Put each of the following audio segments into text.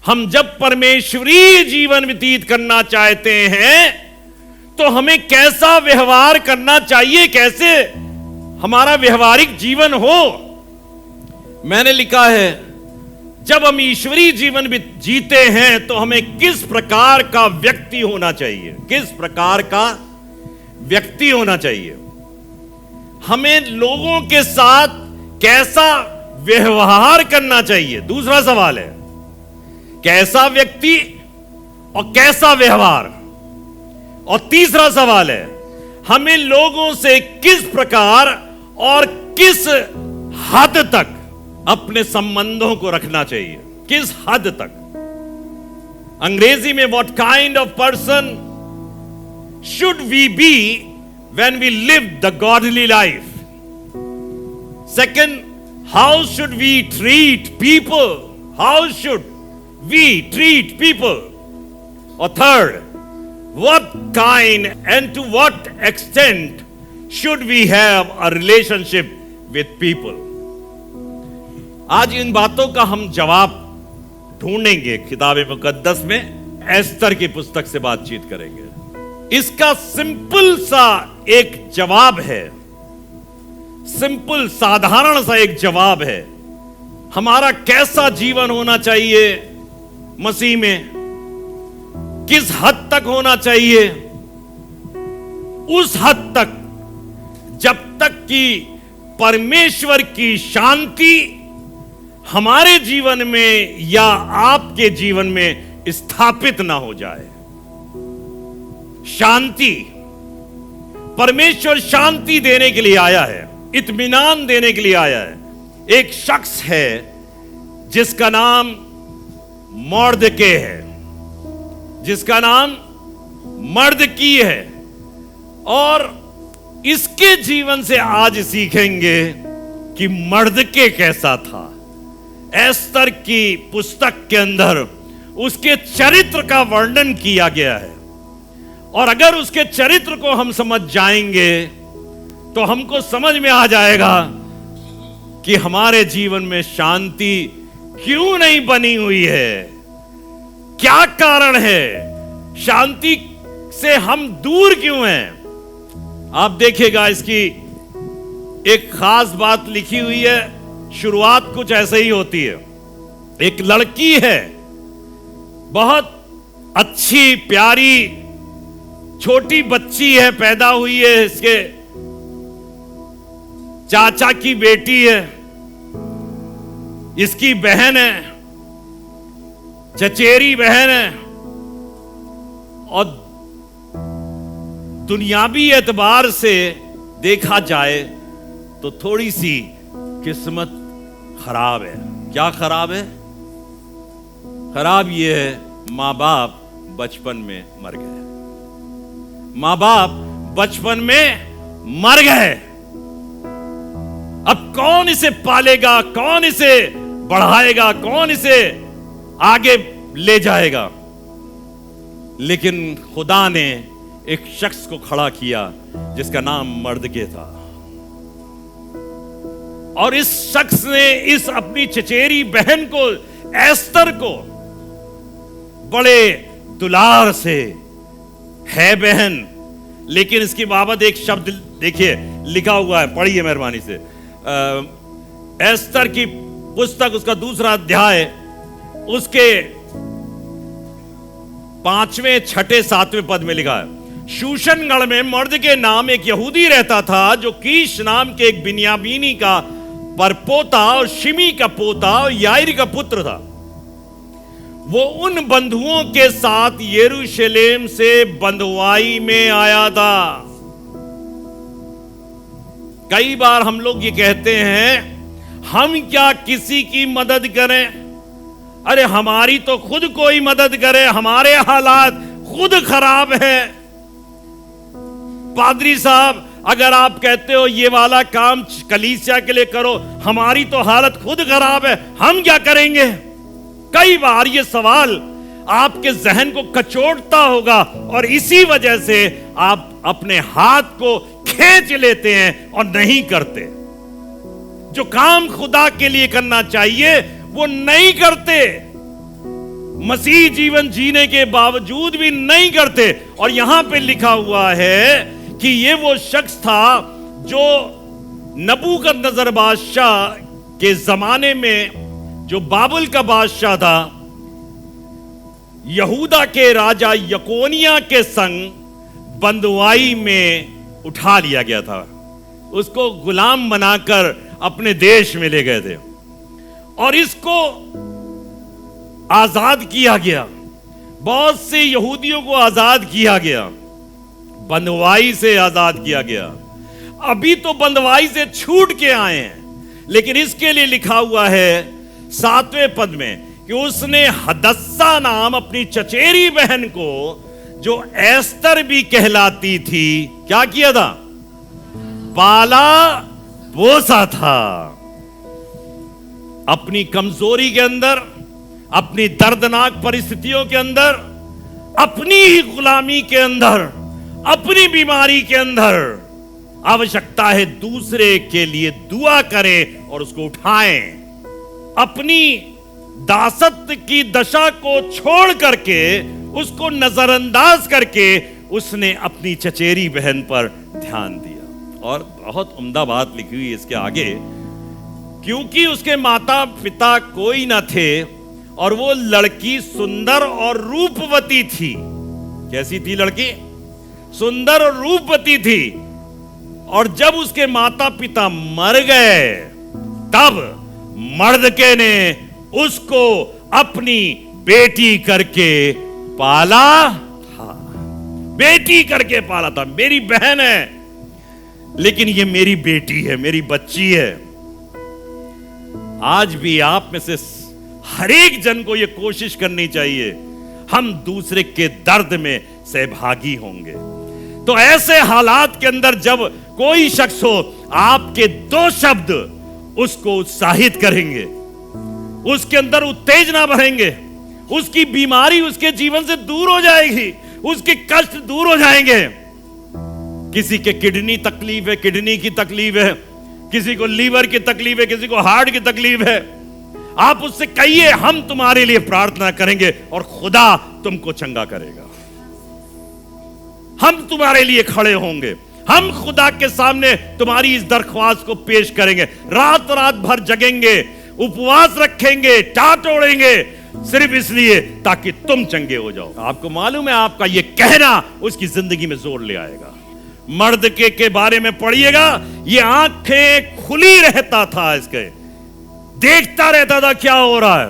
हम जब परमेश्वरीय जीवन व्यतीत करना चाहते हैं तो हमें कैसा व्यवहार करना चाहिए, कैसे हमारा व्यवहारिक जीवन हो। मैंने लिखा है, जब हम ईश्वरीय जीवन जीते हैं तो हमें किस प्रकार का व्यक्ति होना चाहिए, किस प्रकार का व्यक्ति होना चाहिए। हमें लोगों के साथ कैसा व्यवहार करना चाहिए, दूसरा सवाल है। कैसा व्यक्ति और कैसा व्यवहार। और तीसरा सवाल है, हमें लोगों से किस प्रकार और किस हद तक अपने संबंधों को रखना चाहिए, किस हद तक। अंग्रेजी में what kind of person should we be when we live the godly life. Second, how should we treat people, how should we treat people. Or third, what kind and to what extent should we have a relationship with people? आज इन बातों का हम जवाब ढूंढेंगे किताब मुकद्दस में, एस्तर की पुस्तक से बातचीत करेंगे। इसका सिंपल सा एक जवाब है, सिंपल साधारण सा एक जवाब है। हमारा कैसा जीवन होना चाहिए मसीह में, किस हद तक होना चाहिए, उस हद तक जब तक कि परमेश्वर की शांति हमारे जीवन में या आपके जीवन में स्थापित ना हो जाए। शांति, परमेश्वर शांति देने के लिए आया है, इत्मीनान देने के लिए आया है। एक शख्स है जिसका नाम मर्दके है, जिसका नाम मर्दकी है। और इसके जीवन से आज सीखेंगे कि मर्दके कैसा था। एस्तर की पुस्तक के अंदर उसके चरित्र का वर्णन किया गया है, और अगर उसके चरित्र को हम समझ जाएंगे तो हमको समझ में आ जाएगा कि हमारे जीवन में शांति क्यों नहीं बनी हुई है, क्या कारण है, शांति से हम दूर क्यों हैं। आप देखिएगा, इसकी एक खास बात लिखी हुई है। शुरुआत कुछ ऐसे ही होती है। एक लड़की है, बहुत अच्छी प्यारी छोटी बच्ची है, पैदा हुई है, इसके चाचा की बेटी है, इसकी बहन है, चचेरी बहन है। और दुनियावी एतबार से देखा जाए तो थोड़ी सी किस्मत खराब है। क्या खराब है? खराब ये है, माँ बाप बचपन में मर गए। माँ बाप बचपन में मर गए। अब कौन इसे पालेगा, कौन इसे बढ़ाएगा, कौन इसे आगे ले जाएगा। लेकिन खुदा ने एक शख्स को खड़ा किया जिसका नाम मर्दके था, और इस शख्स ने इस अपनी चचेरी बहन को, एस्तर को, बड़े दुलार से, है बहन, लेकिन इसकी बाबत एक शब्द देखिए लिखा हुआ है, पढ़िए मेहरबानी से। एस्तर की पुस्तक उसका 2 अध्याय उसके 5वें, 6ठे, 7वें पद में लिखा है, शूशनगढ़ में मर्दके नाम एक यहूदी रहता था जो कीश नाम के एक बिन्यामीनी का परपोता और शिमी का पोता और याईर का पुत्र था। वो उन बंधुओं के साथ यरूशलेम से बंधुआई में आया था। कई बार हम लोग ये कहते हैं, हम क्या किसी की मदद करें, अरे हमारी तो खुद कोई मदद करे, हमारे हालात खुद खराब है। पादरी साहब, अगर आप कहते हो ये वाला काम कलीसिया के लिए करो, हमारी तो हालत खुद खराब है, हम क्या करेंगे। कई बार ये सवाल आपके जहन को कचोटता होगा, और इसी वजह से आप अपने हाथ को खींच लेते हैं और नहीं करते। जो काम खुदा के लिए करना चाहिए वो नहीं करते। मसीह जीवन जीने के बावजूद भी नहीं करते। और यहां पे लिखा हुआ है कि ये वो शख्स था जो नबूकदनेस्सर बादशाह के जमाने में, जो बाबुल का बादशाह था, यहूदा के राजा यकोनिया के संग बंदुआई में उठा लिया गया था। उसको गुलाम बनाकर अपने देश में ले गए थे और इसको आजाद किया गया। बहुत से यहूदियों को आजाद किया गया, बंदवाई से आजाद किया गया। अभी तो बंदवाई से छूट के आए हैं, लेकिन इसके लिए लिखा हुआ है 7वें पद में कि उसने हदस्सा नाम अपनी चचेरी बहन को, जो एस्तर भी कहलाती थी, क्या किया था? पाला पोसा था। अपनी कमजोरी के अंदर, अपनी दर्दनाक परिस्थितियों के अंदर, अपनी ही गुलामी के अंदर, अपनी बीमारी के अंदर आवश्यकता है दूसरे के लिए दुआ करें और उसको उठाएं। अपनी दासत्व की दशा को छोड़ करके, उसको नजरअंदाज करके उसने अपनी चचेरी बहन पर ध्यान दिया। और बहुत उम्दा बात लिखी हुई है इसके आगे, क्योंकि उसके माता पिता कोई न थे और वो लड़की सुंदर और रूपवती थी। कैसी थी लड़की? सुंदर और रूपवती थी। और जब उसके माता पिता मर गए, तब मर्दके ने उसको अपनी बेटी करके पाला था। बेटी करके पाला था। मेरी बहन है, लेकिन ये मेरी बेटी है, मेरी बच्ची है। आज भी आप में से हर एक जन को यह कोशिश करनी चाहिए, हम दूसरे के दर्द में सहभागी होंगे। तो ऐसे हालात के अंदर जब कोई शख्स हो, आपके 2 शब्द उसको उत्साहित करेंगे, उसके अंदर उत्तेजना भरेंगे, उसकी बीमारी उसके जीवन से दूर हो जाएगी, उसके कष्ट दूर हो जाएंगे। किसी के किडनी तकलीफ है, किडनी की तकलीफ है, किसी को लीवर की तकलीफ है, किसी को हार्ट की तकलीफ है। आप उससे कहिए, हम तुम्हारे लिए प्रार्थना करेंगे और खुदा तुमको चंगा करेगा। हम तुम्हारे लिए खड़े होंगे, हम खुदा के सामने तुम्हारी इस दरख्वास्त को पेश करेंगे। रात रात भर जगेंगे, उपवास रखेंगे, टाट ओढ़ेंगे, सिर्फ इसलिए ताकि तुम चंगे हो जाओ। आपको मालूम है, आपका यह कहना उसकी जिंदगी में जोर ले आएगा। मर्द के बारे में पढ़िएगा, ये आंखें खुली रहता था, इसके देखता रहता था क्या हो रहा है।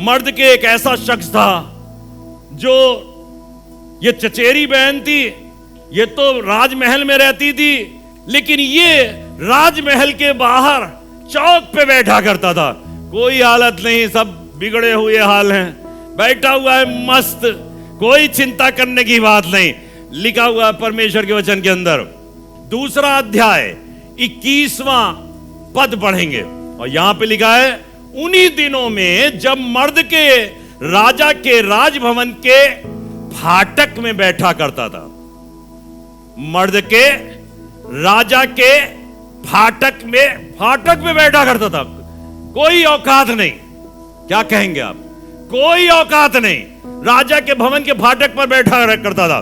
मर्द के एक ऐसा शख्स था जो, ये चचेरी बहन थी, ये तो राजमहल में रहती थी, लेकिन ये राजमहल के बाहर चौक पे बैठा करता था। कोई हालत नहीं, सब बिगड़े हुए हाल हैं, बैठा हुआ है मस्त, कोई चिंता करने की बात नहीं। लिखा हुआ है परमेश्वर के वचन के अंदर, 2 अध्याय 21वां पद पढ़ेंगे और यहां पे लिखा है, उन्हीं दिनों में जब मर्द के राजा के राजभवन के फाटक में बैठा करता था। मर्द के राजा के फाटक में बैठा करता था। कोई औकात नहीं, क्या कहेंगे आप? कोई औकात नहीं, राजा के भवन के फाटक पर बैठा करता था।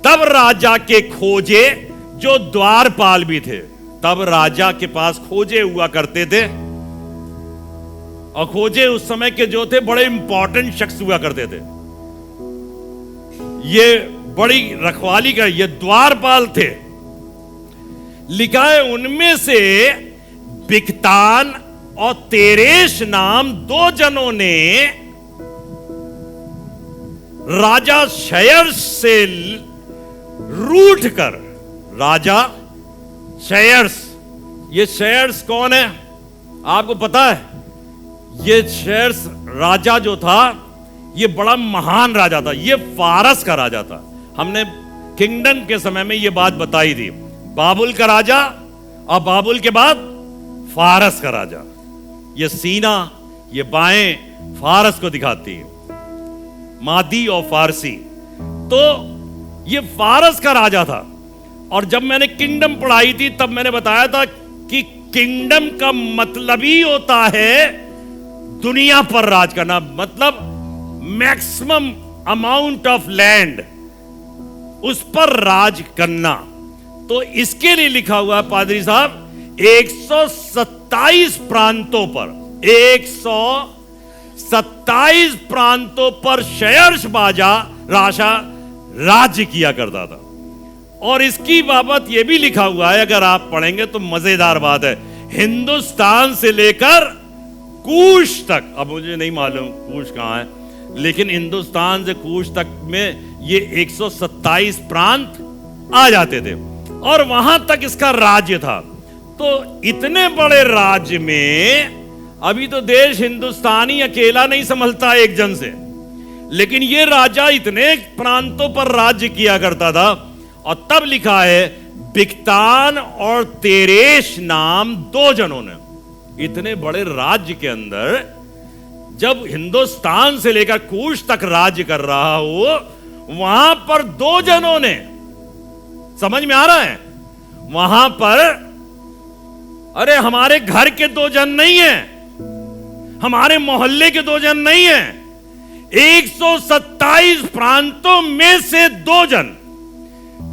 तब राजा के खोजे, जो द्वारपाल भी थे, तब राजा के पास खोजे हुआ करते थे। और खोजे उस समय के जो थे बड़े इंपॉर्टेंट शख्स हुआ करते थे। ये बड़ी रखवाली का, ये द्वारपाल थे। लिखा है, उनमें से बिक्तान और तेरेश नाम 2 जनों ने राजा शयर्स से रूठ कर, राजा शयर्स, ये शयर्स कौन है आपको पता है? ये शयर्स राजा जो था, ये बड़ा महान राजा था। ये फारस का राजा था। हमने किंगडम के समय में ये बात बताई थी, बाबुल का राजा और बाबुल के बाद फारस का राजा। ये सीना, ये बाएं फारस को दिखाती है, मादी और फारसी। तो ये फारस का राजा था। और जब मैंने किंगडम पढ़ाई थी तब मैंने बताया था कि किंगडम का मतलब ही होता है दुनिया पर राज करना, मतलब मैक्सिमम अमाउंट ऑफ लैंड, उस पर राज करना। तो इसके लिए लिखा हुआ है पादरी साहब 127 प्रांतों पर, 127 प्रांतों पर शयर्ष राजा राज्य किया करता था। और इसकी बाबत यह भी लिखा हुआ है, अगर आप पढ़ेंगे तो मजेदार बात है, हिंदुस्तान से लेकर कूश तक, अब मुझे नहीं मालूम कूश कहां है, लेकिन हिंदुस्तान से कूश तक में ये 127 प्रांत आ जाते थे और वहां तक इसका राज्य था। तो इतने बड़े राज्य में अभी तो देश हिंदुस्तानी अकेला नहीं संभलता एक जन से, लेकिन ये राजा इतने प्रांतों पर राज्य किया करता था। और तब लिखा है बिक्तान और तेरेश नाम दो जनों ने, इतने बड़े राज्य के अंदर जब हिंदुस्तान से लेकर कूश तक राज्य कर रहा हो, वहां पर दो जनों ने, समझ में आ रहा है, वहां पर अरे हमारे घर के दो जन नहीं है, हमारे मोहल्ले के दो जन नहीं है, 127 प्रांतों में से दो जन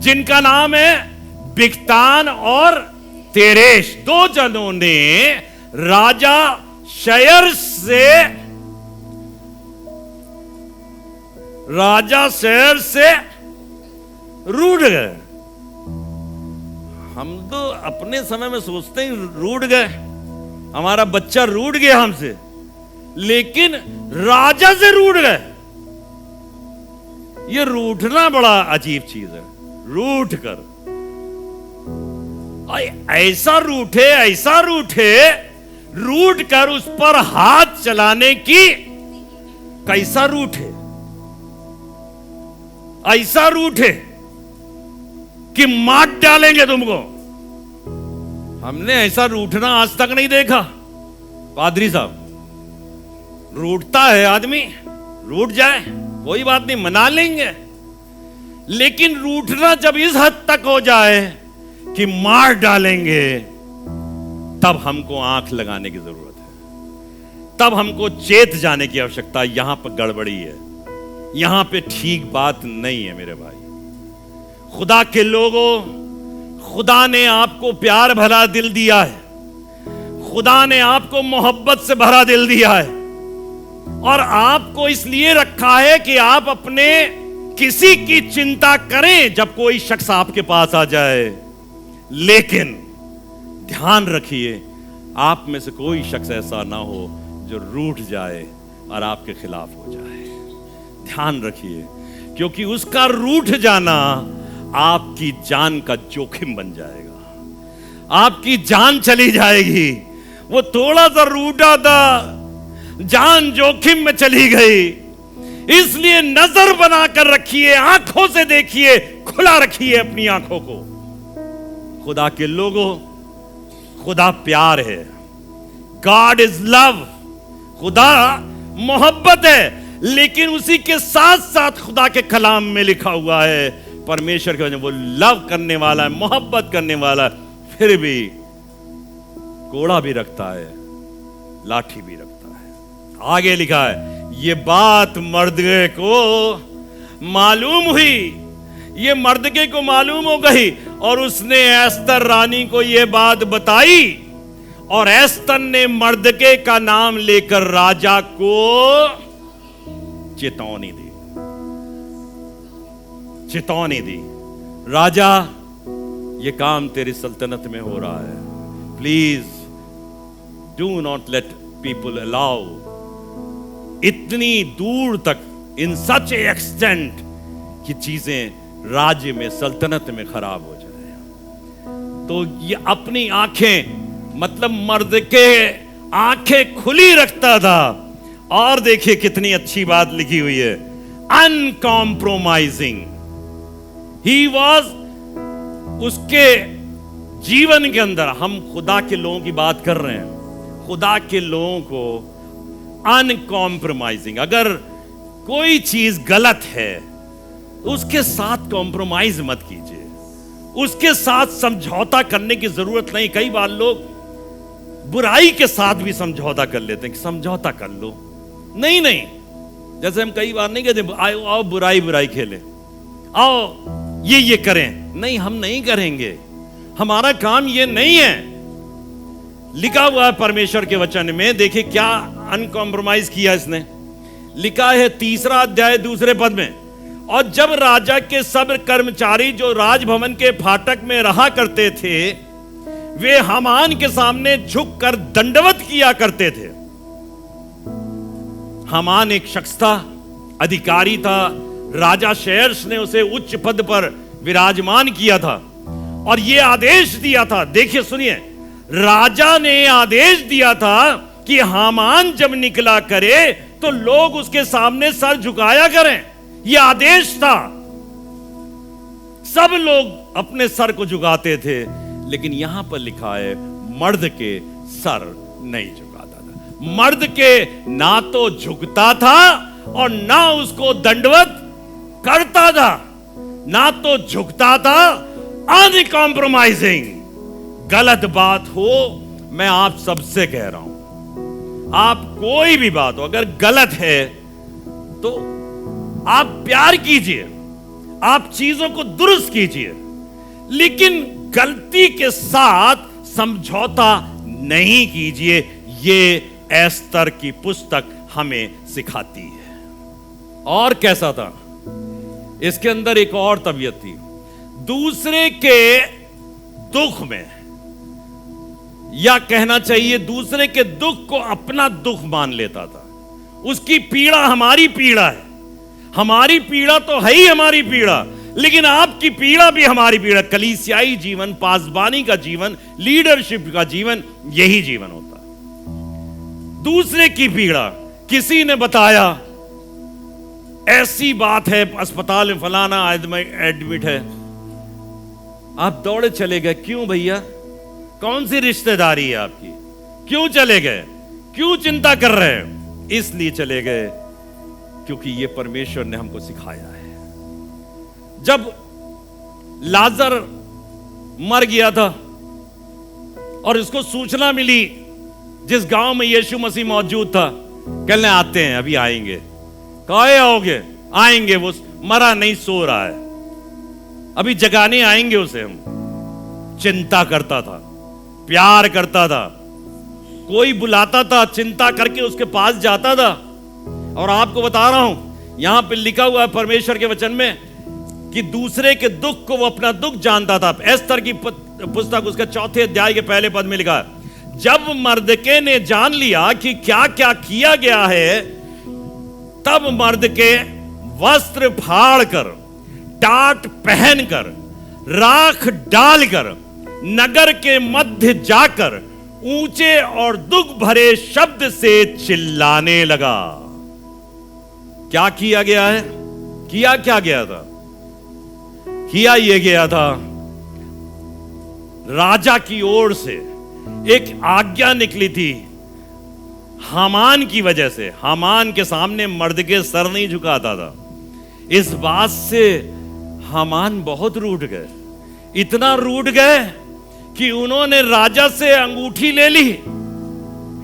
जिनका नाम है बिक्तान और तेरेश, दो जनों ने राजा शयर्ष से रूठ गए। हम तो अपने समय में सोचते हैं रूठ गए, हमारा बच्चा रूठ गया हमसे, लेकिन राजा से रूठ गए। ये रूठना बड़ा अजीब चीज है, रूठ कर ऐसा रूठे रूठ कर उस पर हाथ चलाने की, कैसा रूठे, ऐसा रूठे कि मार डालेंगे तुमको। हमने ऐसा रूठना आज तक नहीं देखा पादरी साहब। रूठता है आदमी, रूठ जाए कोई बात नहीं, मना लेंगे, लेकिन रूठना जब इस हद तक हो जाए कि मार डालेंगे, तब हमको आंख लगाने की जरूरत है, तब हमको चेत जाने की आवश्यकता है। यहां पर गड़बड़ी है, यहां पे ठीक बात नहीं है मेरे भाई। खुदा के लोगों, खुदा ने आपको प्यार भरा दिल दिया है, खुदा ने आपको मोहब्बत से भरा दिल दिया है, और आपको इसलिए रखा है कि आप अपने किसी की चिंता करें जब कोई शख्स आपके पास आ जाए। लेकिन ध्यान रखिए, आप में से कोई शख्स ऐसा ना हो जो रूठ जाए और आपके खिलाफ हो जाए। ध्यान रखिए, क्योंकि उसका रूठ जाना आपकी जान का जोखिम बन जाएगा, आपकी जान चली जाएगी। वो थोड़ा सा रूठा था, जान जोखिम में चली गई। इसलिए नजर बनाकर रखिए, आंखों से देखिए, खुला रखिए अपनी आंखों को। खुदा के लोगों, खुदा प्यार है, गॉड इज लव, खुदा मोहब्बत है। लेकिन उसी के साथ साथ खुदा के कलाम में लिखा हुआ है परमेश्वर के वजह वो लव करने वाला है, मोहब्बत करने वाला है, फिर भी कोड़ा भी रखता है, लाठी भी रखता है। आगे लिखा है, ये बात मर्दगे को मालूम हुई, ये मर्दगे को मालूम हो गई, और उसने एस्तर रानी को यह बात बताई, और एस्तर ने मर्दगे का नाम लेकर राजा को चेतावनी दी, चेतावनी दी, राजा ये काम तेरी सल्तनत में हो रहा है, please do not let people allow, इतनी दूर तक, इन सच ए एक्सटेंट कि चीजें राज्य में, सल्तनत में खराब हो जाए। तो ये अपनी आंखें, मतलब मर्द के आंखें खुली रखता था। और देखिए कितनी अच्छी बात लिखी हुई है, अनकॉम्प्रोमाइजिंग ही वॉज। उसके जीवन के अंदर, हम खुदा के लोगों की बात कर रहे हैं, खुदा के लोगों को अनकॉम्प्रोमाइजिंग, अगर कोई चीज गलत है तो उसके साथ कॉम्प्रोमाइज मत कीजिए, उसके साथ समझौता करने की जरूरत नहीं। कई बार लोग बुराई के साथ भी समझौता कर लेते हैं कि समझौता कर लो। नहीं नहीं, जैसे हम कई बार नहीं कहते आओ आओ बुराई बुराई खेलें, आओ ये करें। नहीं, हम नहीं करेंगे, हमारा काम ये नहीं है। लिखा हुआ है परमेश्वर के वचन में, देखिए क्या अनकॉम्प्रोमाइज किया इसने। लिखा है 3 अध्याय 2 पद में, और जब राजा के सब कर्मचारी जो राजभवन के फाटक में रहा करते थे, वे हामान के सामने झुककर दंडवत किया करते थे। हामान एक शख्स था, अधिकारी था, राजा शेर्स ने उसे उच्च पद पर विराजमान किया था और यह आदेश दिया था। देखिए सुनिए, राजा ने आदेश दिया था कि हामान जब निकला करे तो लोग उसके सामने सर झुकाया करें। यह आदेश था। सब लोग अपने सर को झुकाते थे, लेकिन यहां पर लिखा है मर्द के सर नहीं झुकाता था। मर्द के ना तो झुकता था और ना उसको दंडवत करता था, ना तो झुकता था। अनकॉम्प्रोमाइजिंग। गलत बात हो, मैं आप सबसे कह रहा हूं, आप कोई भी बात हो अगर गलत है तो आप प्यार कीजिए, आप चीजों को दुरुस्त कीजिए, लेकिन गलती के साथ समझौता नहीं कीजिए। ये एस्तर की पुस्तक हमें सिखाती है। और कैसा था, इसके अंदर एक और तबीयत थी, दूसरे के दुख में, या कहना चाहिए दूसरे के दुख को अपना दुख मान लेता था। उसकी पीड़ा हमारी पीड़ा है, हमारी पीड़ा तो है ही हमारी पीड़ा, लेकिन आपकी पीड़ा भी हमारी पीड़ा। कलीसियाई जीवन, पासबानी का जीवन, लीडरशिप का जीवन, यही जीवन होता है। दूसरे की पीड़ा, किसी ने बताया ऐसी बात है, अस्पताल में फलाना आदमी एडमिट है, आप दौड़े चले गए। क्यों भैया, कौन सी रिश्तेदारी है आपकी, क्यों चले गए, क्यों चिंता कर रहे हैं? इसलिए चले गए क्योंकि ये परमेश्वर ने हमको सिखाया है। जब लाजर मर गया था और इसको सूचना मिली, जिस गांव में यीशु मसीह मौजूद था, कहने आते हैं, अभी आएंगे। कहे आओगे? आएंगे, वो मरा नहीं, सो रहा है, अभी जगाने आएंगे उसे हम। चिंता करता था, प्यार करता था, कोई बुलाता था, चिंता करके उसके पास जाता था। और आपको बता रहा हूं, यहां पे लिखा हुआ है परमेश्वर के वचन में कि दूसरे के दुख को वो अपना दुख जानता था। एस्तर की पुस्तक उसके 4 अध्याय के पहले पद में लिखा है, जब मर्दके ने जान लिया कि क्या क्या किया गया है, तब मर्दके वस्त्र फाड़कर, टाट पहनकर, राख डालकर नगर के मध्य जाकर ऊंचे और दुख भरे शब्द से चिल्लाने लगा। क्या किया गया है? किया क्या गया था? किया यह गया था, राजा की ओर से एक आज्ञा निकली थी हामान की वजह से। हामान के सामने मर्दके सर नहीं झुकाता था। इस बात से हामान बहुत रूठ गए, इतना रूठ गए कि उन्होंने राजा से अंगूठी ले ली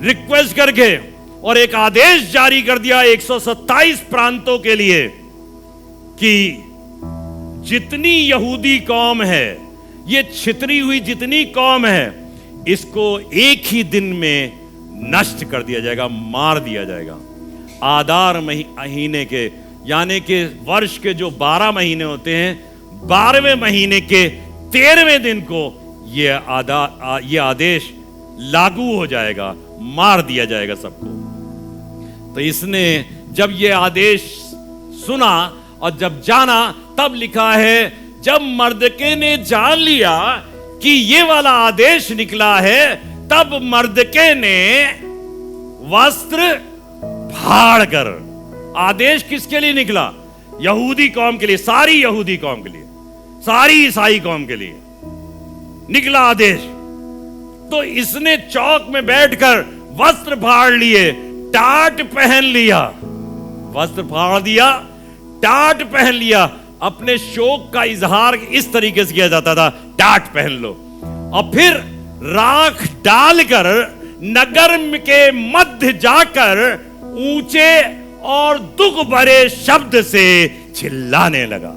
रिक्वेस्ट करके, और एक आदेश जारी कर दिया 127 प्रांतों के लिए कि जितनी यहूदी कौम है, ये छितरी हुई जितनी कौम है, इसको एक ही दिन में नष्ट कर दिया जाएगा, मार दिया जाएगा। आदार महीने के, यानी कि वर्ष के जो 12 महीने होते हैं, 12वें महीने के 13वें दिन को ये आदेश लागू हो जाएगा, मार दिया जाएगा सबको। तो इसने जब ये आदेश सुना और जब जाना, तब लिखा है जब मर्दके ने जान लिया कि ये वाला आदेश निकला है, तब मर्दके ने वस्त्र फाड़कर, आदेश किसके लिए निकला? यहूदी कौम के लिए, सारी यहूदी कौम के लिए, सारी ईसाई कौम के लिए निकला आदेश। तो इसने चौक में बैठकर वस्त्र फाड़ लिए, टाट पहन लिया, वस्त्र फाड़ दिया, टाट पहन लिया। अपने शोक का इजहार इस तरीके से किया जाता था, टाट पहन लो, और फिर राख डालकर नगर के मध्य जाकर ऊंचे और दुख भरे शब्द से चिल्लाने लगा।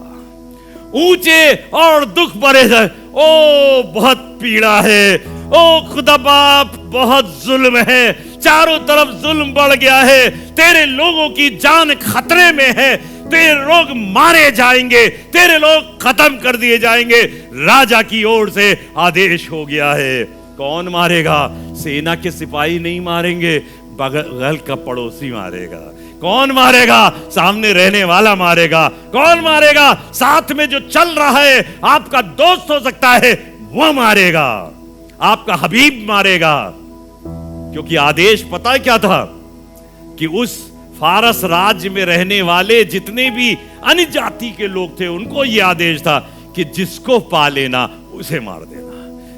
ऊंचे और दुख भरे, ओ बहुत पीड़ा है, ओ खुदा बाप बहुत जुल्म है, चारों तरफ जुल्म बढ़ गया है, तेरे लोगों की जान खतरे में है, तेरे लोग मारे जाएंगे, तेरे लोग खत्म कर दिए जाएंगे, राजा की ओर से आदेश हो गया है। कौन मारेगा? सेना के सिपाही नहीं मारेंगे, बगल का पड़ोसी मारेगा। कौन मारेगा? सामने रहने वाला मारेगा। कौन मारेगा? साथ में जो चल रहा है, आपका दोस्त हो सकता है, वो मारेगा, आपका हबीब मारेगा। क्योंकि आदेश पता है क्या था? कि उस फारस राज्य में रहने वाले जितने भी अन्य जाति के लोग थे, उनको यह आदेश था कि जिसको पा लेना उसे मार देना,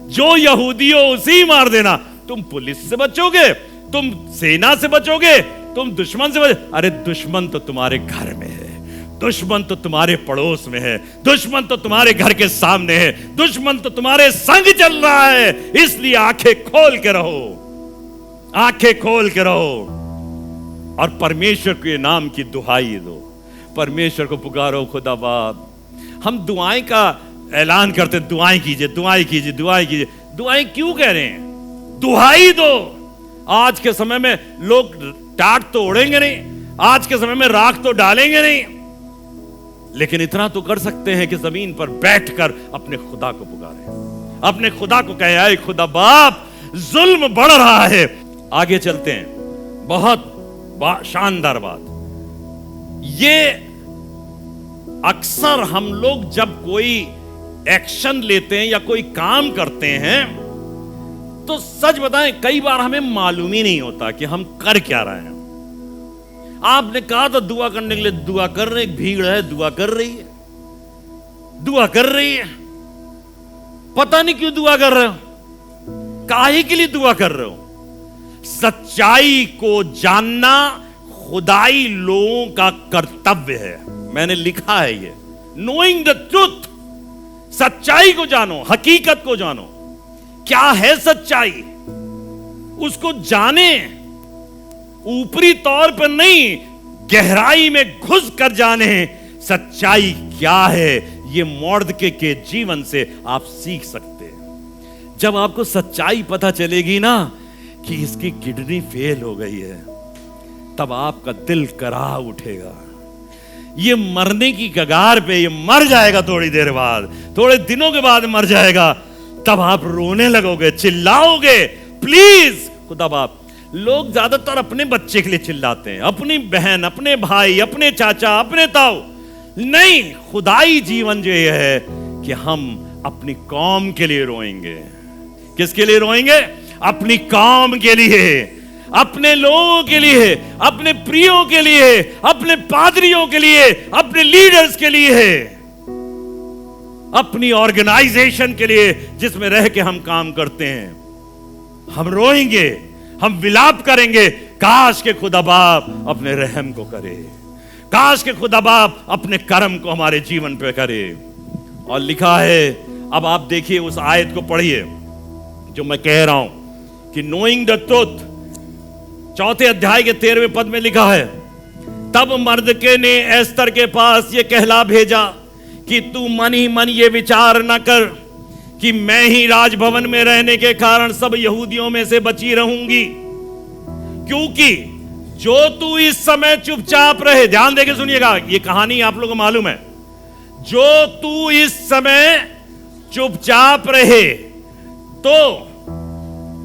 जो यहूदी हो उसे मार देना। तुम पुलिस से बचोगे, तुम सेना से बचोगे, तुम दुश्मन से अरे दुश्मन तो तुम्हारे घर में है, दुश्मन तो तुम्हारे पड़ोस में है, दुश्मन तो तुम्हारे घर के सामने है, दुश्मन तो तुम्हारे संग चल रहा है। इसलिए आंखें खोल के रहो, आंखें खोल के रहो और परमेश्वर के नाम की दुहाई दो। परमेश्वर को पुकारो, खुदा बाप। हम दुआएं का ऐलान करते, दुआएं कीजिए, दुआएं कीजिए, दुआएं कीजिए। दुआएं क्यों कह रहे हैं? दुहाई दो। आज के समय में लोग टाट तो उड़ेंगे नहीं, आज के समय में राख तो डालेंगे नहीं, लेकिन इतना तो कर सकते हैं कि जमीन पर बैठकर अपने खुदा को पुकारें, अपने खुदा को कहे, आए खुदा बाप जुल्म बढ़ रहा है। आगे चलते हैं। बहुत शानदार बात। ये अक्सर हम लोग जब कोई एक्शन लेते हैं या कोई काम करते हैं, तो सच बताएं कई बार हमें मालूम ही नहीं होता कि हम कर क्या रहे हैं। आपने कहा था दुआ करने के लिए, दुआ कर रहे, भीड़ है दुआ कर रही है, दुआ कर रही है, पता नहीं क्यों दुआ कर रहे हो, काहे के लिए दुआ कर रहे हो। सच्चाई को जानना खुदाई लोगों का कर्तव्य है। मैंने लिखा है ये, नोइंग द ट्रूथ। सच्चाई को जानो, हकीकत को जानो। क्या है सच्चाई, उसको जाने। ऊपरी तौर पर नहीं, गहराई में घुस कर जाने सच्चाई क्या है। ये मॉर्दके के जीवन से आप सीख सकते हैं। जब आपको सच्चाई पता चलेगी ना कि इसकी किडनी फेल हो गई है, तब आपका दिल करा उठेगा। ये मरने की कगार पे, ये मर जाएगा थोड़ी देर बाद, थोड़े दिनों के बाद मर जाएगा। तब आप रोने लगोगे, चिल्लाओगे, प्लीज खुदा बाप। लोग ज्यादातर अपने बच्चे के लिए चिल्लाते हैं, अपनी बहन, अपने भाई, अपने चाचा, अपने ताऊ। नहीं, खुदाई जीवन जो ये है कि हम अपनी कौम के लिए रोएंगे। किसके लिए रोएंगे? अपनी कौम के लिए, अपने लोगों के लिए, अपने प्रियों के लिए, अपने पादरियों के लिए, अपने लीडर्स के लिए, अपनी ऑर्गेनाइजेशन के लिए जिसमें रह के हम काम करते हैं। हम रोएंगे, हम विलाप करेंगे, काश के खुदा बाप अपने रहम को करे, काश के खुदा बाप अपने कर्म को हमारे जीवन पे करे। और लिखा है, अब आप देखिए उस आयत को पढ़िए जो मैं कह रहा हूं कि नोइंग द ट्रूथ, 4 अध्याय के 13वें पद में लिखा है, तब मर्दके ने एस्तर के पास ये कहला भेजा कि तू मन ही मन ये विचार न कर कि मैं ही राजभवन में रहने के कारण सब यहूदियों में से बची रहूंगी, क्योंकि जो तू इस समय चुपचाप रहे। ध्यान देके सुनिएगा, ये कहानी आप लोगों को मालूम है। जो तू इस समय चुपचाप रहे तो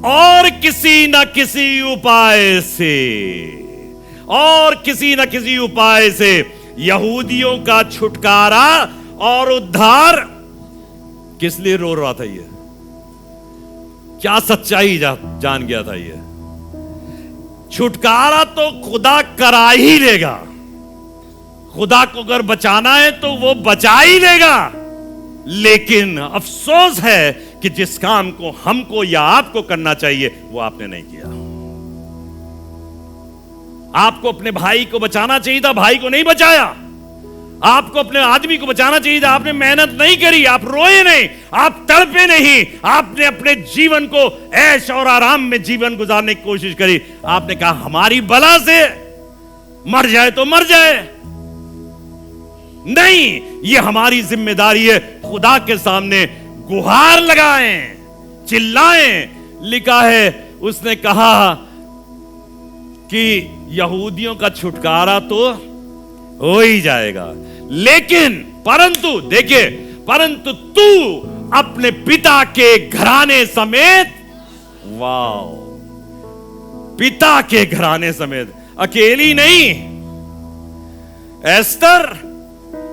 और किसी न किसी उपाय से, और किसी न किसी उपाय से यहूदियों का छुटकारा और उद्धार। किस लिए रो रहा था ये? क्या सच्चाई जान गया था ये? छुटकारा तो खुदा करा ही लेगा। खुदा को अगर बचाना है तो वो बचा ही लेगा। लेकिन अफसोस है कि जिस काम को हमको या आपको करना चाहिए वो आपने नहीं किया। आपको अपने भाई को बचाना चाहिए था, भाई को नहीं बचाया। आपको अपने आदमी को बचाना चाहिए था, आपने मेहनत नहीं करी, आप रोए नहीं, आप तड़पे नहीं, आपने अपने जीवन को ऐश और आराम में जीवन गुजारने की कोशिश करी। आपने कहा हमारी बला से मर जाए तो मर जाए, नहीं, ये हमारी जिम्मेदारी है। खुदा के सामने गुहार लगाएं, चिल्लाएं। लिखा है उसने कहा कि यहूदियों का छुटकारा तो हो ही जाएगा, लेकिन परंतु देखिए, परंतु तू अपने पिता के घराने समेत, वाओ, पिता के घराने समेत, अकेली नहीं। एस्तर,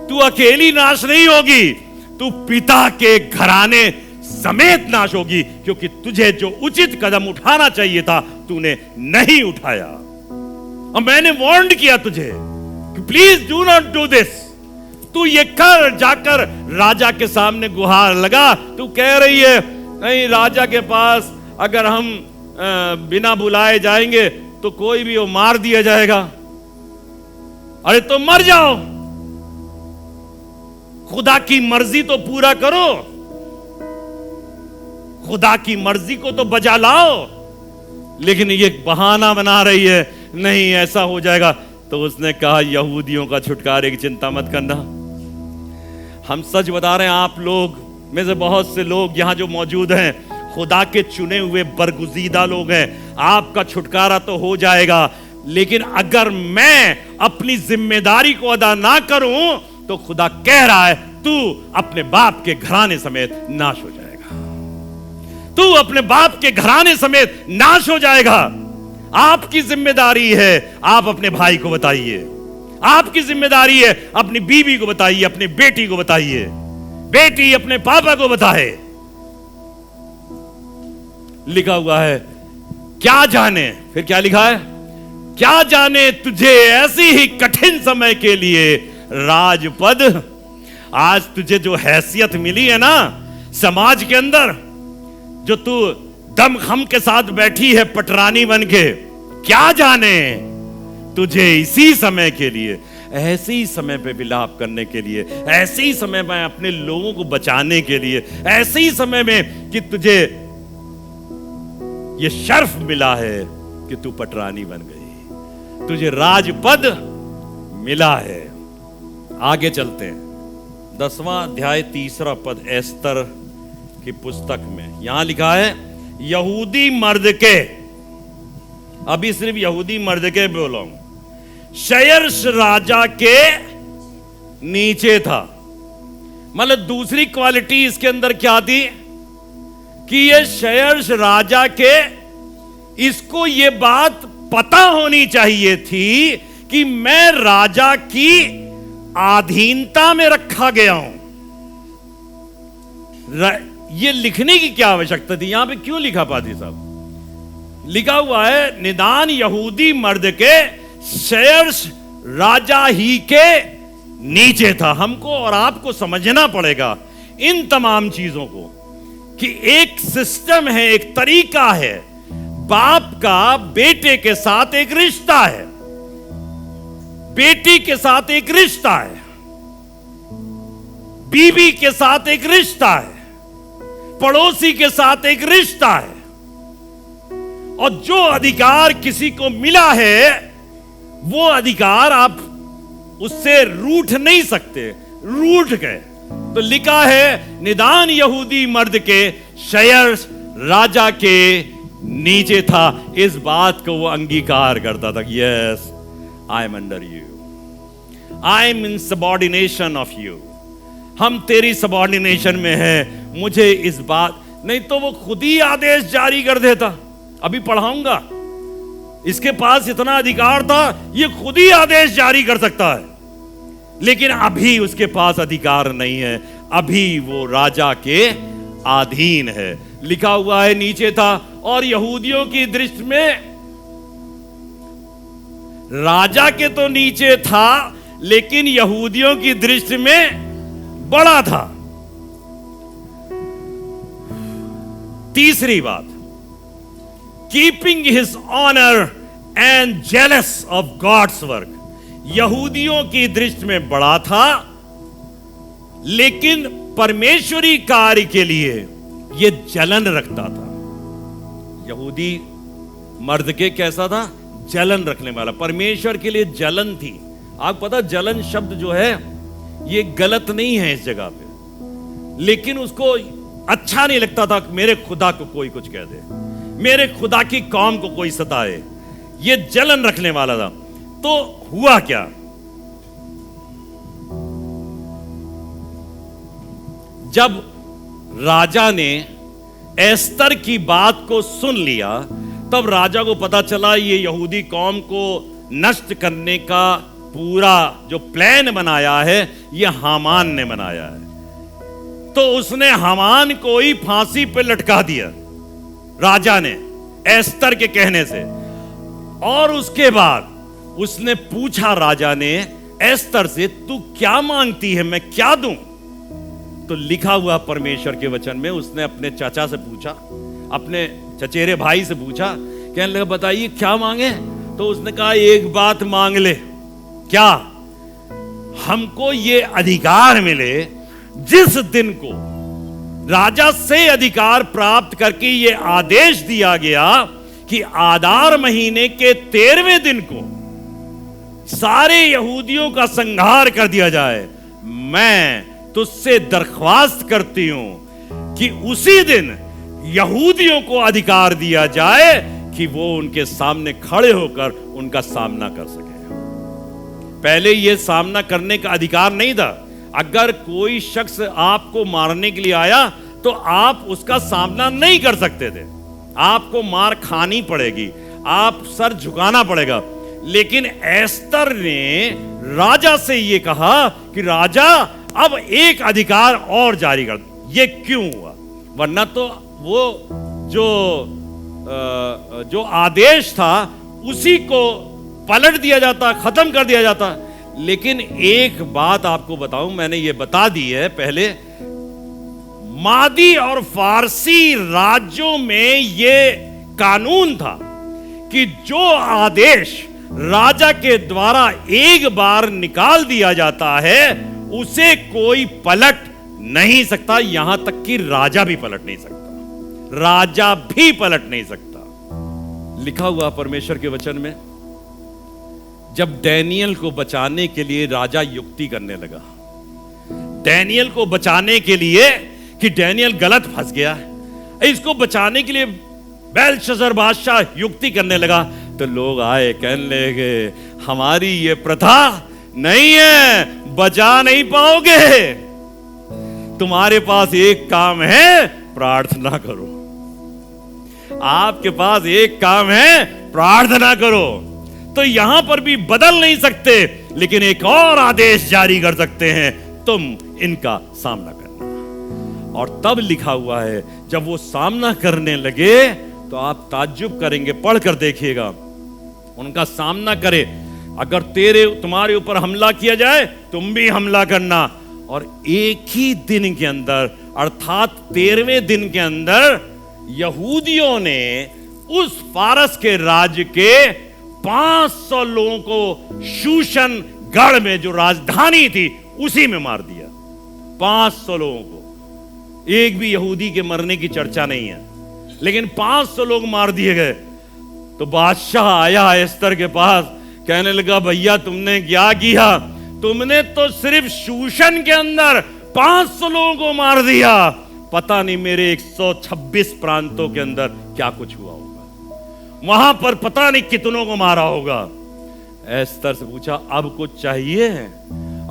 तू अकेली नाश नहीं होगी, तू पिता के घराने समेत नाश होगी, क्योंकि तुझे जो उचित कदम उठाना चाहिए था तूने नहीं उठाया। और मैंने वार्न किया तुझे कि please do not do this. तू ये कर, जाकर राजा के सामने गुहार लगा। तू कह रही है नहीं, राजा के पास अगर हम बिना बुलाए जाएंगे तो कोई भी वो मार दिया जाएगा। अरे तो मर जाओ, खुदा की मर्जी तो पूरा करो, खुदा की मर्जी को तो बजा लाओ। लेकिन ये बहाना बना रही है, नहीं ऐसा हो जाएगा। तो उसने कहा यहूदियों का छुटकारे की चिंता मत करना। हम सच बता रहे हैं, आप लोग में से बहुत से लोग यहां जो मौजूद हैं खुदा के चुने हुए बरगुजीदा लोग हैं। आपका छुटकारा तो हो जाएगा, लेकिन अगर मैं अपनी जिम्मेदारी को अदा ना करूं तो खुदा कह रहा है तू अपने बाप के घराने समेत नाश हो जाएगा, तू अपने बाप के घराने समेत नाश हो जाएगा। आपकी जिम्मेदारी है, आप अपने भाई को बताइए, आपकी जिम्मेदारी है अपनी बीवी को बताइए, अपनी बेटी को बताइए, बेटी अपने पापा को बताए। लिखा हुआ है क्या जाने, फिर क्या लिखा है, क्या जाने तुझे ऐसी ही कठिन समय के लिए राजपद, आज तुझे जो हैसियत मिली है ना समाज के अंदर, जो तू दमखम के साथ बैठी है पटरानी बन के, क्या जाने तुझे इसी समय के लिए, ऐसे ही समय पे विलाप करने के लिए, ऐसे ही समय में अपने लोगों को बचाने के लिए, ऐसे ही समय में कि तुझे ये शर्फ मिला है कि तू पटरानी बन गई, तुझे राजपद मिला है। आगे चलते हैं, 10वां अध्याय 3रा पद एस्तर की पुस्तक में यहां लिखा है यहूदी मर्द के, अभी सिर्फ यहूदी मर्द के बोलूंगा, शयर्श राजा के नीचे था। मतलब दूसरी क्वालिटी इसके अंदर क्या थी कि ये शयर्श राजा के, इसको ये बात पता होनी चाहिए थी कि मैं राजा की अधीनता में रखा गया हूं। ये लिखने की क्या आवश्यकता थी, यहां पे क्यों लिखा पादी साहब? लिखा हुआ है निदान यहूदी मर्द के शयर्श राजा ही के नीचे था। हमको और आपको समझना पड़ेगा इन तमाम चीजों को कि एक सिस्टम है, एक तरीका है, बाप का बेटे के साथ एक रिश्ता है, बेटी के साथ एक रिश्ता है, बीवी के साथ एक रिश्ता है, पड़ोसी के साथ एक रिश्ता है। और जो अधिकार किसी को मिला है वो अधिकार आप उससे रूठ नहीं सकते, रूठ गए। तो लिखा है निदान यहूदी मर्द के शयर्श राजा के नीचे था। इस बात को वो अंगीकार करता था, yes I am under you, I am in subordination of you, हम तेरी सबऑर्डिनेशन में हैं। मुझे इस बात, नहीं तो वो खुद ही आदेश जारी कर देता। अभी पढ़ाऊंगा, इसके पास इतना अधिकार था, ये खुद ही आदेश जारी कर सकता है, लेकिन अभी उसके पास अधिकार नहीं है, अभी वो राजा के अधीन है। लिखा हुआ है नीचे था, और यहूदियों की दृष्टि में राजा के तो नीचे था, लेकिन यहूदियों की दृष्टि में बड़ा था। तीसरी बात, keeping his honour and jealous of God's work. यहूदियों की दृष्टि में बड़ा था, लेकिन परमेश्वरी कार्य के लिए यह जलन रखता था। यहूदी मर्दके कैसा था? जलन रखने वाला। परमेश्वर के लिए जलन थी। आपको पता, जलन शब्द जो है ये गलत नहीं है इस जगह पे, लेकिन उसको अच्छा नहीं लगता था कि मेरे खुदा को कोई कुछ कह दे, मेरे खुदा की कौम को कोई सताए। ये जलन रखने वाला था। तो हुआ क्या? जब राजा ने एस्तर की बात को सुन लिया, तब राजा को पता चला ये यहूदी कौम को नष्ट करने का पूरा जो प्लान बनाया है ये हामान ने बनाया है। तो उसने हामान को ही फांसी पे लटका दिया राजा ने, एस्तर के कहने से। और उसके बाद उसने पूछा राजा ने एस्तर से, तू क्या मांगती है, मैं क्या दूं? तो लिखा हुआ परमेश्वर के वचन में, उसने अपने चाचा से पूछा, अपने चचेरे भाई से पूछा, कहने लगा बताइए क्या मांगे? तो उसने कहा एक बात मांग ले। क्या? हमको ये अधिकार मिले, जिस दिन को राजा से अधिकार प्राप्त करके ये आदेश दिया गया कि आदार महीने के 13वें दिन को सारे यहूदियों का संहार कर दिया जाए, मैं तुझसे दरख्वास्त करती हूं कि उसी दिन यहूदियों को अधिकार दिया जाए कि वो उनके सामने खड़े होकर उनका सामना कर सके। पहले ये सामना करने का अधिकार नहीं था। अगर कोई शख्स आपको मारने के लिए आया तो आप उसका सामना नहीं कर सकते थे, आपको मार खानी पड़ेगी, आप सर झुकाना पड़ेगा। लेकिन एस्तर ने राजा से यह कहा कि राजा अब एक अधिकार और जारी कर। ये क्यों हुआ? वरना तो वो जो आदेश था उसी को पलट दिया जाता, खत्म कर दिया जाता। लेकिन एक बात आपको बताऊं, मैंने ये बता दी है पहले, मादी और फारसी राज्यों में ये कानून था कि जो आदेश राजा के द्वारा एक बार निकाल दिया जाता है उसे कोई पलट नहीं सकता। यहां तक कि राजा भी पलट नहीं सकता, राजा भी पलट नहीं सकता। लिखा हुआ परमेश्वर के वचन में, जब डैनियल को बचाने के लिए राजा युक्ति करने लगा, डैनियल को बचाने के लिए कि डैनियल गलत फंस गया, इसको बचाने के लिए बेलशस्सर बादशाह युक्ति करने लगा, तो लोग आए कहने लगे हमारी ये प्रथा नहीं है, बचा नहीं पाओगे, तुम्हारे पास एक काम है, प्रार्थना करो। आपके पास एक काम है, प्रार्थना करो। तो यहां पर भी बदल नहीं सकते, लेकिन एक और आदेश जारी कर सकते हैं, तुम इनका सामना करना। और तब लिखा हुआ है, जब वो सामना करने लगे तो आप ताज्जुब करेंगे, पढ़कर देखिएगा। उनका सामना करे, अगर तुम्हारे ऊपर हमला किया जाए, तुम भी हमला करना। और एक ही दिन के अंदर, अर्थात 13वें दिन के अंदर, यहूदियों ने उस फारस के राज्य के 500 लोगों को शूशन गढ़ में, जो राजधानी थी, उसी में मार दिया। 500 लोगों को। एक भी यहूदी के मरने की चर्चा नहीं है, लेकिन 500 लोग मार दिए गए। तो बादशाह आया एस्तर के पास, कहने लगा भैया तुमने क्या किया? तुमने तो सिर्फ शूशन के अंदर 500 लोगों को मार दिया, पता नहीं मेरे 126 प्रांतों के अंदर क्या कुछ हुआ होगा, वहां पर पता नहीं कितनों को मारा होगा। एस्तर से पूछा अब कुछ चाहिए,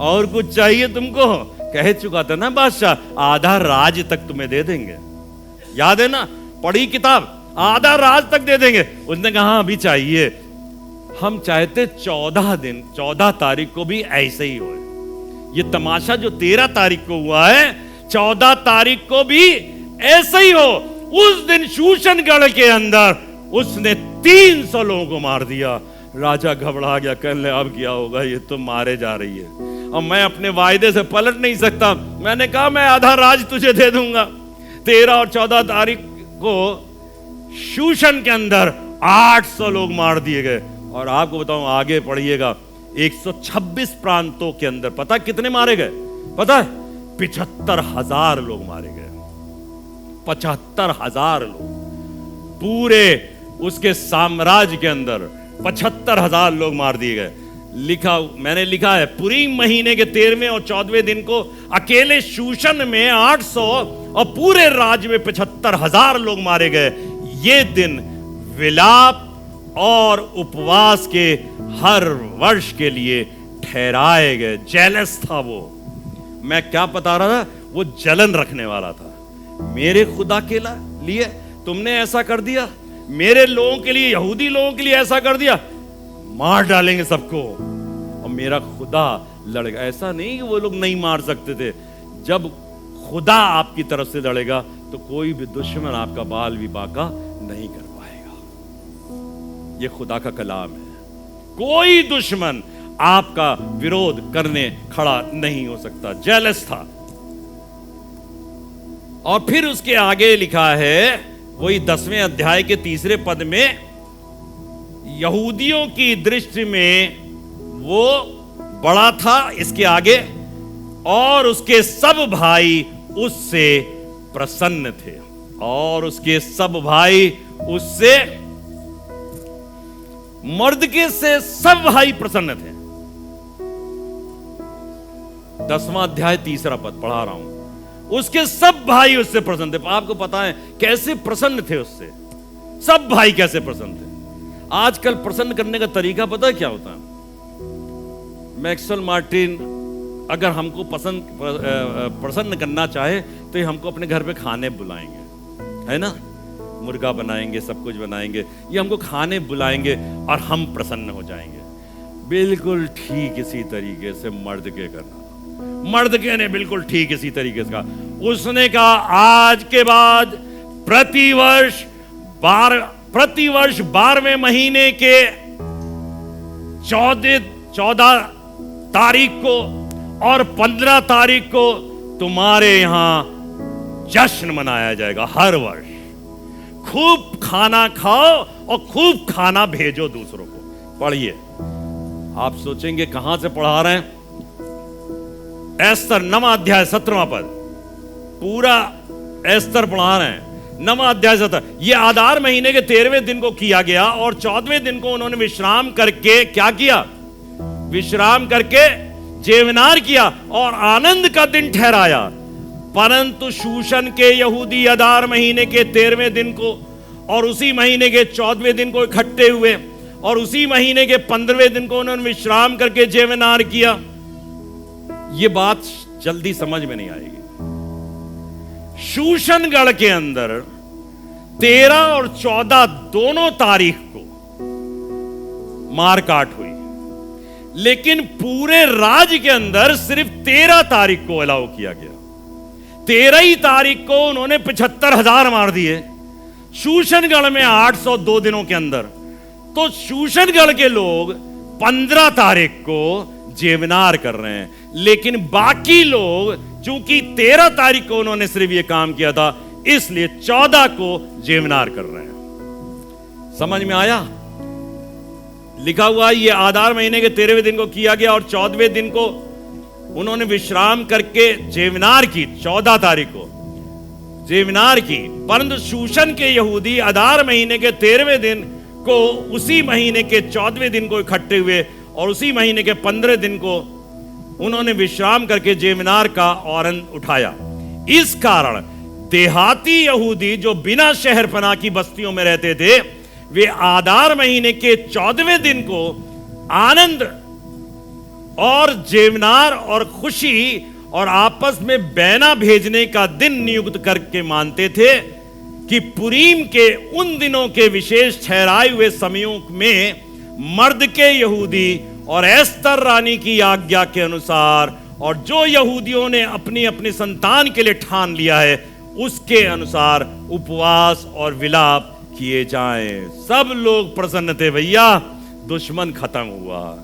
और कुछ चाहिए तुमको? कह चुका था ना बादशाह, आधा राज तक तुम्हें दे देंगे। याद है ना, पढ़ी किताब, आधा राज तक दे देंगे। उसने कहा अभी चाहिए, हम चाहते 14 तारीख को भी ऐसे ही हो। ये तमाशा जो 13 तारीख को हुआ है, 14 तारीख को भी ऐसे ही हो। उस दिन शूशनगढ़ के अंदर उसने 300 लोगों को मार दिया। राजा घबरा गया, कहने अब क्या होगा, ये तो मारे जा रही है, और मैं अपने वायदे से पलट नहीं सकता। मैंने कहा मैं आधा राज तुझे दे दूंगा। 13 और 14 तारीख को शूशन के अंदर 800 लोग मार दिए गए। और आपको बताऊं, आगे पढ़िएगा, 126 प्रांतों के अंदर पता कितने मारे गए? पता है? 75,000 लोग मारे गए। 75,000 लोग पूरे उसके साम्राज्य के अंदर 75,000 लोग मार दिए गए। मैंने लिखा है पुरीम महीने के 13वें और 14वें दिन को अकेले शूशन में 800 और पूरे राज्य में 75,000 लोग मारे गए। ये दिन विलाप और उपवास के हर वर्ष के लिए ठहराए गए। जेलस था वो। मैं क्या बता रहा था? वो जलन रखने वाला था। मेरे खुदा के लिए तुमने ऐसा कर दिया, मेरे लोगों के लिए, यहूदी लोगों के लिए ऐसा कर दिया, मार डालेंगे सबको और मेरा खुदा लड़ेगा। ऐसा नहीं कि वो लोग नहीं मार सकते थे। जब खुदा आपकी तरफ से लड़ेगा तो कोई भी दुश्मन आपका बाल भी बाका नहीं कर पाएगा। ये खुदा का कलाम है। कोई दुश्मन आपका विरोध करने खड़ा नहीं हो सकता। जेलस था। और फिर उसके आगे लिखा है वही 10वें अध्याय के 3 पद में, यहूदियों की दृष्टि में वो बड़ा था, इसके आगे, और उसके सब भाई उससे प्रसन्न थे। और उसके सब भाई उससे, मर्दके से सब भाई प्रसन्न थे। 10वां अध्याय 3 पद पढ़ा रहा हूं। उसके सब भाई उससे प्रसन्न थे। आपको पता है कैसे प्रसन्न थे उससे? सब भाई कैसे प्रसन्न थे? आजकल प्रसन्न करने का तरीका पता है क्या होता है? मैक्सवेल मार्टिन अगर हमको प्रसन्न करना चाहे तो ये हमको अपने घर पे खाने बुलाएंगे, है ना? मुर्गा बनाएंगे, सब कुछ बनाएंगे, ये हमको खाने बुलाएंगे और हम प्रसन्न हो जाएंगे। बिल्कुल ठीक इसी तरीके से मर्दके करना। मर्दके ने बिल्कुल ठीक इसी तरीके से कहा। उसने कहा आज के बाद प्रतिवर्ष 12वें महीने के 14 तारीख को और 15 तारीख को तुम्हारे यहां जश्न मनाया जाएगा। हर वर्ष खूब खाना खाओ और खूब खाना भेजो दूसरों को। पढ़िए। आप सोचेंगे कहां से पढ़ा रहे हैं? एस्तर 9वां अध्याय 17वां पद, पूरा एस्तर पढ़ा रहे हैं। 9वां अध्याय 17। ये आदार महीने के 13वें दिन को किया गया और 14वें दिन को उन्होंने विश्राम करके क्या किया? विश्राम करके जेवनार किया और आनंद का दिन ठहराया। परंतु शूशन के यहूदी आदार महीने के 13वें दिन को और उसी महीने के 14वें दिन को इकट्ठे हुए और उसी महीने के 15वें दिन को उन्होंने विश्राम करके जेवनार किया। ये बात जल्दी समझ में नहीं आएगी। शूशनगढ़ के अंदर 13 और 14 दोनों तारीख को मारकाट हुई, लेकिन पूरे राज्य के अंदर सिर्फ 13 तारीख को अलाउ किया गया। 13 ही तारीख को उन्होंने 75,000 मार दिए। शूशनगढ़ में 802 दिनों के अंदर। तो शूशनगढ़ के लोग 15 तारीख को जेवनार कर रहे हैं, लेकिन बाकी लोग चूंकि 13 तारीख को उन्होंने सिर्फ ये काम किया था, इसलिए 14 को जेवनार कर रहे हैं। समझ में आया? लिखा हुआ ये आदार महीने के 13वें दिन को किया गया और 14वें दिन को उन्होंने विश्राम करके जेवनार की। 14 तारीख को जेवनार की। परंतु शूशन के यहूदी आदार महीने के 13वें दिन को उसी महीने के 14वें दिन को इकट्ठे हुए और उसी महीने के 15 दिन को उन्होंने विश्राम करके जेवनार का आनंद उठाया। इस कारण देहाती यहूदी जो बिना शहरपनाह की बस्तियों में रहते थे, वे आदार महीने के 14वें दिन को आनंद और जेवनार और खुशी और आपस में बैना भेजने का दिन नियुक्त करके मानते थे कि पुरीम के उन दिनों के विशेष ठहराए हुए समयों में मर्दके यहूदी और एस्तर रानी की आज्ञा के अनुसार और जो यहूदियों ने अपनी अपनी संतान के लिए ठान लिया है उसके अनुसार उपवास और विलाप किए जाएं। सब लोग प्रसन्न थे भैया, दुश्मन खत्म हुआ।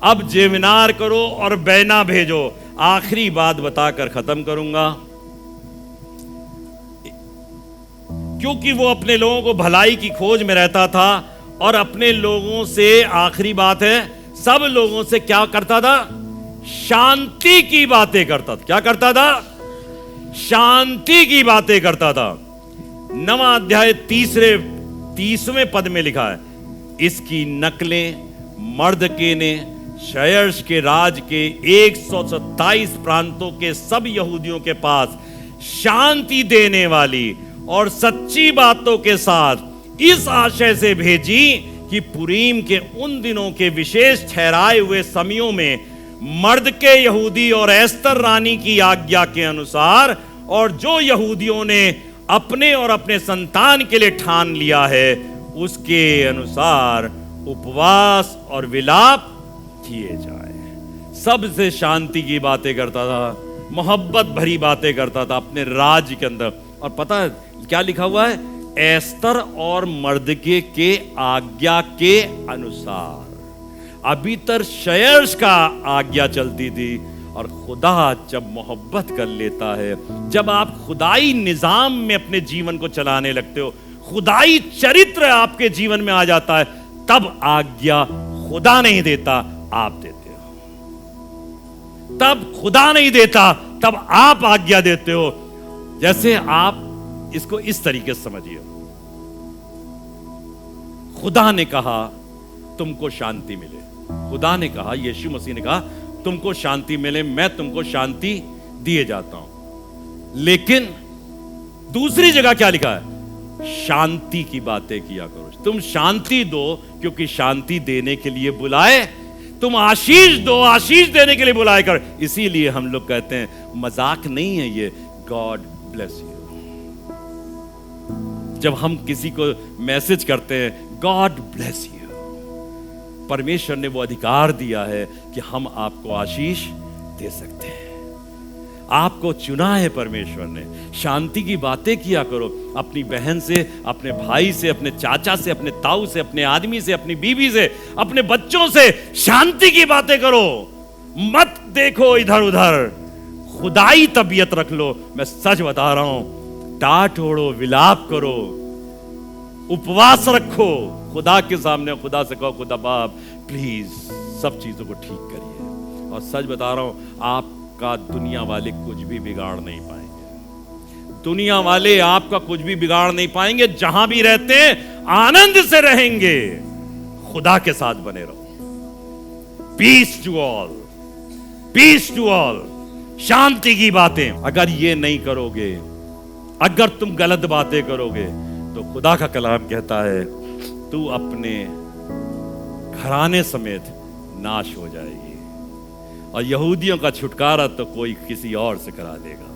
अब जेवनार करो और बैना भेजो। आखिरी बात बताकर खत्म करूंगा, क्योंकि वो अपने लोगों को भलाई की खोज में रहता था और अपने लोगों से, आखिरी बात है, सब लोगों से क्या करता था? शांति की बातें करता था। क्या करता था? शांति की बातें करता था। 9वां अध्याय 30वें पद में लिखा है, इसकी नकलें मर्दके ने शयर्श के राज के 127 प्रांतों के सब यहूदियों के पास शांति देने वाली और सच्ची बातों के साथ इस आशय से भेजी कि पुरीम के उन दिनों के विशेष ठहराए हुए समयों में मर्दके यहूदी और एस्तर रानी की आज्ञा के अनुसार और जो यहूदियों ने अपने और अपने संतान के लिए ठान लिया है उसके अनुसार उपवास और विलाप किए जाए। सबसे शांति की बातें करता था, मोहब्बत भरी बातें करता था अपने राज्य के अंदर। और पता है क्या लिखा हुआ है? एस्तर और मर्दके के आज्ञा के अनुसार। अभी तक शयर्श का आज्ञा चलती थी, और खुदा जब मोहब्बत कर लेता है, जब आप खुदाई निजाम में अपने जीवन को चलाने लगते हो, खुदाई चरित्र आपके जीवन में आ जाता है, तब आज्ञा खुदा नहीं देता, आप देते हो। तब खुदा नहीं देता, तब आप आज्ञा देते हो। जैसे आप इसको इस तरीके से समझिए, खुदा ने कहा तुमको शांति मिले। खुदा ने कहा, यीशु मसीह ने कहा तुमको शांति मिले, मैं तुमको शांति दिए जाता हूं। लेकिन दूसरी जगह क्या लिखा है? शांति की बातें किया करो। तुम शांति दो क्योंकि शांति देने के लिए बुलाए। तुम आशीष दो, आशीष देने के लिए बुलाए कर। इसीलिए हम लोग कहते हैं, मजाक नहीं है ये, गॉड ब्लेस यू। जब हम किसी को मैसेज करते हैं गॉड ब्लेस यू, परमेश्वर ने वो अधिकार दिया है कि हम आपको आशीष दे सकते हैं। आपको चुना है परमेश्वर ने। शांति की बातें किया करो, अपनी बहन से, अपने भाई से, अपने चाचा से, अपने ताऊ से, अपने आदमी से, अपनी बीवी से, अपने बच्चों से शांति की बातें करो। मत देखो इधर उधर, खुदाई तबीयत रख लो। मैं सच बता रहा हूं, डांट ओढ़ो, विलाप करो, उपवास रखो खुदा के सामने। खुदा से कहो, खुदा बाप प्लीज सब चीजों को ठीक करिए। और सच बता रहा हूं, आपका दुनिया वाले कुछ भी बिगाड़ नहीं पाएंगे। दुनिया वाले आपका कुछ भी बिगाड़ नहीं पाएंगे। जहां भी रहते हैं आनंद से रहेंगे। खुदा के साथ बने रहो। Peace to all, peace to all, शांति की बातें। अगर ये नहीं करोगे, अगर तुम गलत बातें करोगे, तो खुदा का कलाम कहता है तू अपने घराने समेत नाश हो जाएगी। और यहूदियों का छुटकारा तो कोई किसी और से करा देगा।